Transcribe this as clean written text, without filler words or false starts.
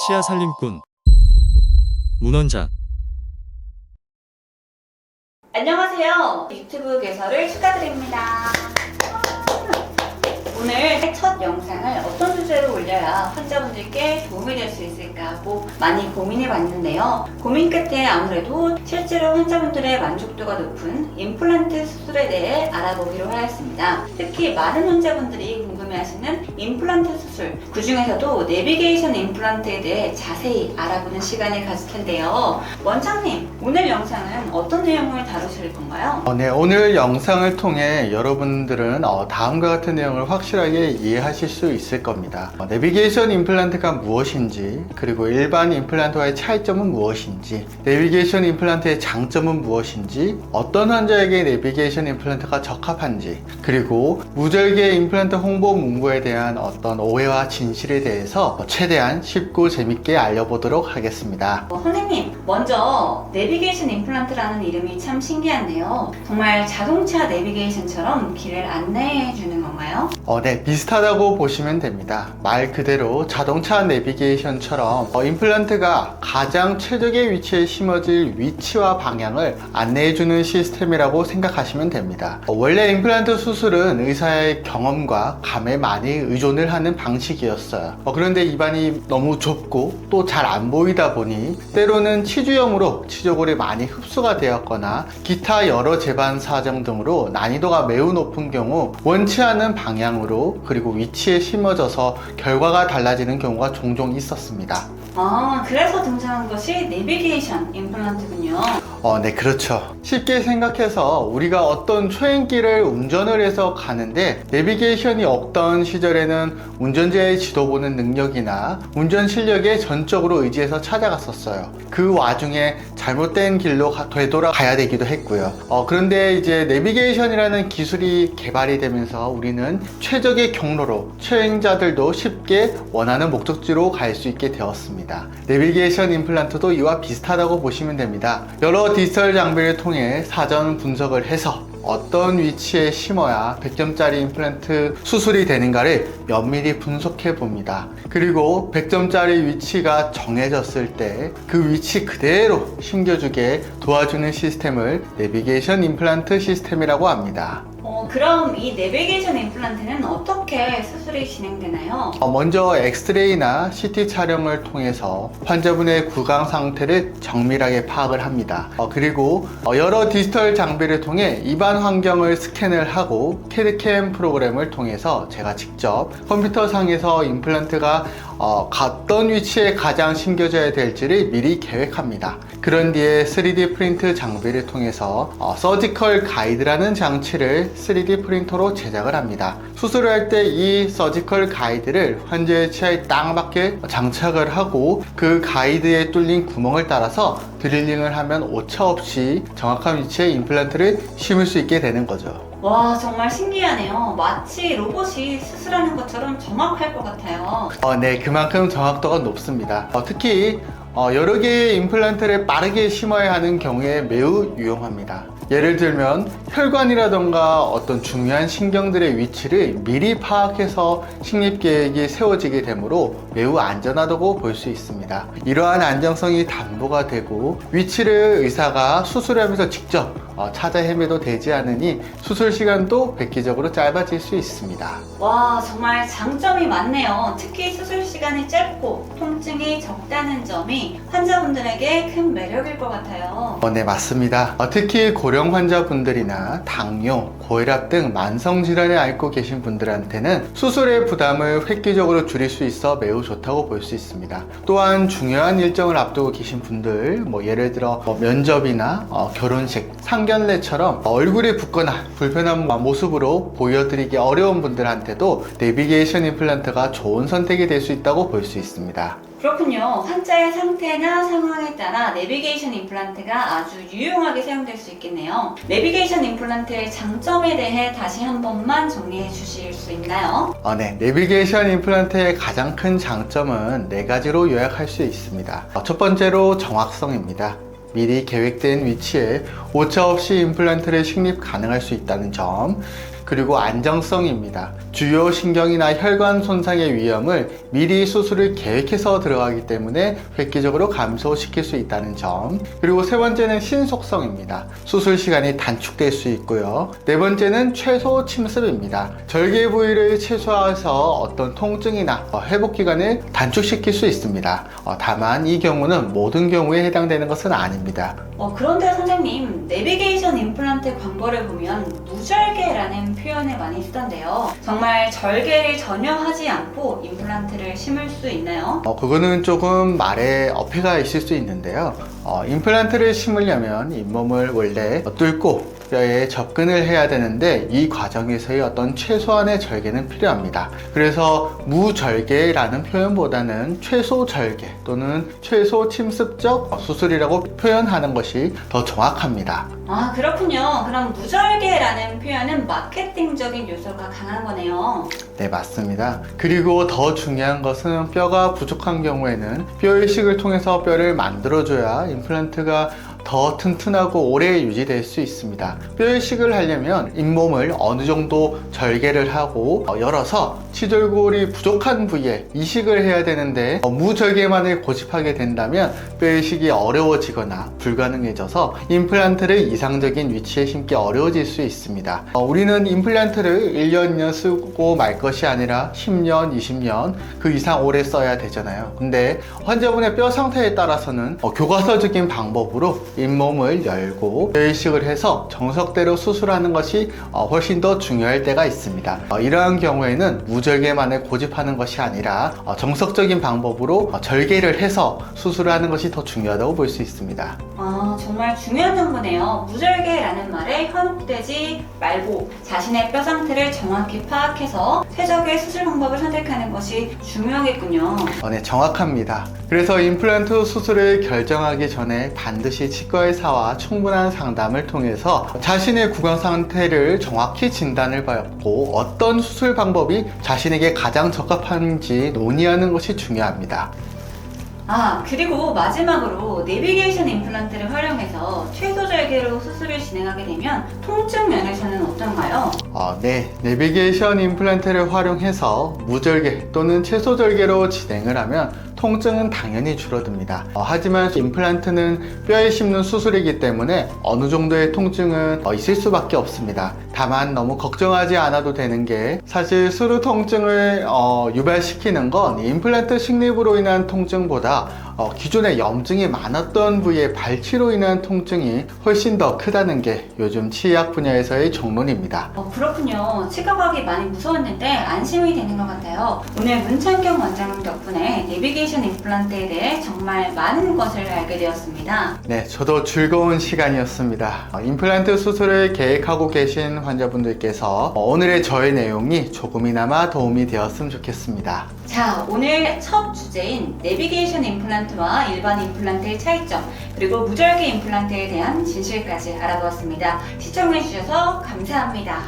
치아 살림꾼 문원장. 안녕하세요. 유튜브 개설을 축하드립니다. 오늘 첫 영상을 어떤 주제로 올려야 환자분들께 도움이 될 수 있을까 하고 많이 고민해 봤는데요. 고민 끝에 아무래도 실제로 환자분들의 만족도가 높은 임플란트 수술에 대해 알아보기로 하였습니다. 특히 많은 환자분들이 궁금해하시는 임플란트 수술, 그 중에서도 내비게이션 임플란트에 대해 자세히 알아보는 시간을 가질 텐데요. 원장님, 오늘 영상은 어떤 내용을 다루실 건가요? 네, 오늘 영상을 통해 여러분들은 다음과 같은 내용을 확실하게 이해하실 수 있을 겁니다. 내비게이션 임플란트가 무엇인지, 그리고 일반 임플란트와의 차이점은 무엇인지, 내비게이션 임플란트의 장점은 무엇인지, 어떤 환자에게 내비게이션 임플란트가 적합한지, 그리고 무절개 임플란트 홍보 문구에 대한 어떤 오해와 진실에 대해서 최대한 쉽고 재밌게 알려보도록 하겠습니다. 선생님, 먼저 내비게이션 임플란트라는 이름이 참 신기한데요. 정말 자동차 내비게이션처럼 길을 안내해 주는 건가요? 네, 비슷하다고 보시면 됩니다. 말 그대로 자동차 내비게이션처럼 임플란트가 가장 최적의 위치에 심어질 위치와 방향을 안내해주는 시스템이라고 생각하시면 됩니다. 원래 임플란트 수술은 의사의 경험과 감에 많이 의존을 하는 방식이었어요. 그런데 입안이 너무 좁고 또 잘 안 보이다 보니 때로는 치주염으로 치조골이 많이 흡수가 되었거나 기타 여러 재반 사정 등으로 난이도가 매우 높은 경우 원치 않은 방향으로 그리고 위치에 심어져서 결과가 달라지는 경우가 종종 있었습니다. 그래서 등장한 것이 내비게이션 임플란트군요. 네, 그렇죠. 쉽게 생각해서 우리가 어떤 초행길을 운전을 해서 가는데 내비게이션이 없던 시절에는 운전자의 지도 보는 능력이나 운전 실력에 전적으로 의지해서 찾아갔었어요. 그 와중에 잘못된 길로 되돌아가야 되기도 했고요. 그런데 이제 내비게이션이라는 기술이 개발이 되면서 우리는 최적의 경로로 초행자들도 쉽게 원하는 목적지로 갈 수 있게 되었습니다. 내비게이션 임플란트도 이와 비슷하다고 보시면 됩니다. 여러 디지털 장비를 통해 사전 분석을 해서 어떤 위치에 심어야 100점짜리 임플란트 수술이 되는가를 면밀히 분석해 봅니다. 그리고 100점짜리 위치가 정해졌을 때 그 위치 그대로 심겨주게 도와주는 시스템을 내비게이션 임플란트 시스템이라고 합니다. 그럼 이 내비게이션 임플란트는 어떻게 수술이 진행되나요? 먼저 엑스레이나 CT 촬영을 통해서 환자분의 구강 상태를 정밀하게 파악을 합니다. 그리고 여러 디지털 장비를 통해 입안 환경을 스캔을 하고 캐드캠 프로그램을 통해서 제가 직접 컴퓨터 상에서 임플란트가 어떤 위치에 가장 심겨져야 될지를 미리 계획합니다. 그런 뒤에 3D 프린트 장비를 통해서 서지컬 가이드라는 장치를 3D 프린터로 제작을 합니다. 수술을 할 때 이 서지컬 가이드를 환자의 치아에 딱 맞게 장착을 하고 그 가이드에 뚫린 구멍을 따라서 드릴링을 하면 오차 없이 정확한 위치에 임플란트를 심을 수 있게 되는 거죠. 와, 정말 신기하네요. 마치 로봇이 수술하는 것처럼 정확할 것 같아요. 네, 그만큼 정확도가 높습니다. 특히 여러 개의 임플란트를 빠르게 심어야 하는 경우에 매우 유용합니다. 예를 들면 혈관이라던가 어떤 중요한 신경들의 위치를 미리 파악해서 식립계획이 세워지게 되므로 매우 안전하다고 볼 수 있습니다. 이러한 안정성이 담보가 되고 위치를 의사가 수술하면서 직접 찾아 헤매도 되지 않으니 수술 시간도 획기적으로 짧아질 수 있습니다. 와, 정말 장점이 많네요. 특히 수술 시간이 짧고 통증이 적다는 점이 환자분들에게 큰 매력일 것 같아요. 네, 맞습니다. 특히 고령 환자분들이나 당뇨, 고혈압 등 만성질환을 앓고 계신 분들한테는 수술의 부담을 획기적으로 줄일 수 있어 매우 좋다고 볼 수 있습니다. 또한 중요한 일정을 앞두고 계신 분들, 예를 들어 면접이나 결혼식, 상견례처럼 얼굴이 붓거나 불편한 모습으로 보여드리기 어려운 분들한테도 내비게이션 임플란트가 좋은 선택이 될 수 있다고 볼 수 있습니다. 그렇군요. 환자의 상태나 상황에 따라 내비게이션 임플란트가 아주 유용하게 사용될 수 있겠네요. 내비게이션 임플란트의 장점에 대해 다시 한 번만 정리해 주실 수 있나요? 네, 내비게이션 임플란트의 가장 큰 장점은 4가지로 요약할 수 있습니다. 첫 번째로 정확성입니다. 미리 계획된 위치에 오차 없이 임플란트를 식립 가능할 수 있다는 점, 그리고 안정성입니다. 주요 신경이나 혈관 손상의 위험을 미리 수술을 계획해서 들어가기 때문에 획기적으로 감소시킬 수 있다는 점. 그리고 세 번째는 신속성입니다. 수술 시간이 단축될 수 있고요. 네 번째는 최소 침습입니다. 절개 부위를 최소화해서 어떤 통증이나 회복 기간을 단축시킬 수 있습니다. 다만 이 경우는 모든 경우에 해당되는 것은 아닙니다. 그런데 선생님, 내비게이션 임플란트 광고를 보면 무절개라는 표현을 많이 쓰던데요. 정말 절개를 전혀 하지 않고 임플란트를 심을 수 있나요? 그거는 조금 말에 어폐가 있을 수 있는데요. 임플란트를 심으려면 잇몸을 원래 뚫고 뼈에 접근을 해야 되는데 이 과정에서의 어떤 최소한의 절개는 필요합니다. 그래서 무절개라는 표현보다는 최소 절개 또는 최소 침습적 수술이라고 표현하는 것이 더 정확합니다. 아, 그렇군요. 그럼 무절개라는 표현은 마케팅적인 요소가 강한 거네요. 네, 맞습니다. 그리고 더 중요한 것은 뼈가 부족한 경우에는 뼈 이식을 통해서 뼈를 만들어줘야 임플란트가 더 튼튼하고 오래 유지될 수 있습니다. 뼈 이식을 하려면 잇몸을 어느 정도 절개를 하고 열어서 치절골이 부족한 부위에 이식을 해야 되는데 무절개만을 고집하게 된다면 뼈 이식이 어려워지거나 불가능해져서 임플란트를 이상적인 위치에 심기 어려워질 수 있습니다. 우리는 임플란트를 1년, 2년 쓰고 말 것이 아니라 10년, 20년 그 이상 오래 써야 되잖아요. 근데 환자분의 뼈 상태에 따라서는 교과서적인 방법으로 잇몸을 열고 뼈 이식을 해서 정석대로 수술하는 것이 훨씬 더 중요할 때가 있습니다. 이러한 경우에는 무절개만을 고집하는 것이 아니라 정석적인 방법으로 절개를 해서 수술을 하는 것이 더 중요하다고 볼 수 있습니다. 정말 중요한 정보네요. 무절개라는 말에 현혹되지 말고 자신의 뼈 상태를 정확히 파악해서 최적의 수술 방법을 선택하는 것이 중요하겠군요. 네, 정확합니다. 그래서 임플란트 수술을 결정하기 전에 반드시 치과 의사와 충분한 상담을 통해서 자신의 구강 상태를 정확히 진단을 받고 어떤 수술 방법이 자신에게 가장 적합한지 논의하는 것이 중요합니다. 그리고 마지막으로 내비게이션 임플란트를 활용해서 최소 절개로 수술을 진행하게 되면 통증 면에서는 어떤가요? 네, 내비게이션 임플란트를 활용해서 무절개 또는 최소 절개로 진행을 하면 통증은 당연히 줄어듭니다. 하지만 임플란트는 뼈에 심는 수술이기 때문에 어느 정도의 통증은 있을 수밖에 없습니다. 다만 너무 걱정하지 않아도 되는 게 사실 수루 통증을 유발시키는 건 임플란트 식립으로 인한 통증보다 기존에 염증이 많았던 부위의 발치로 인한 통증이 훨씬 더 크다는 게 요즘 치의학 분야에서의 정론입니다. 그렇군요. 치과 가기 많이 무서웠는데 안심이 되는 것 같아요. 오늘 문창경 원장님 덕분에 내비게이션 임플란트에 대해 정말 많은 것을 알게 되었습니다. 네, 저도 즐거운 시간이었습니다. 임플란트 수술을 계획하고 계신 환자분들께서 오늘의 저의 내용이 조금이나마 도움이 되었으면 좋겠습니다. 자, 오늘 첫 주제인 내비게이션 임플란트와 일반 임플란트의 차이점, 그리고 무절개 임플란트에 대한 진실까지 알아보았습니다. 시청해주셔서 감사합니다.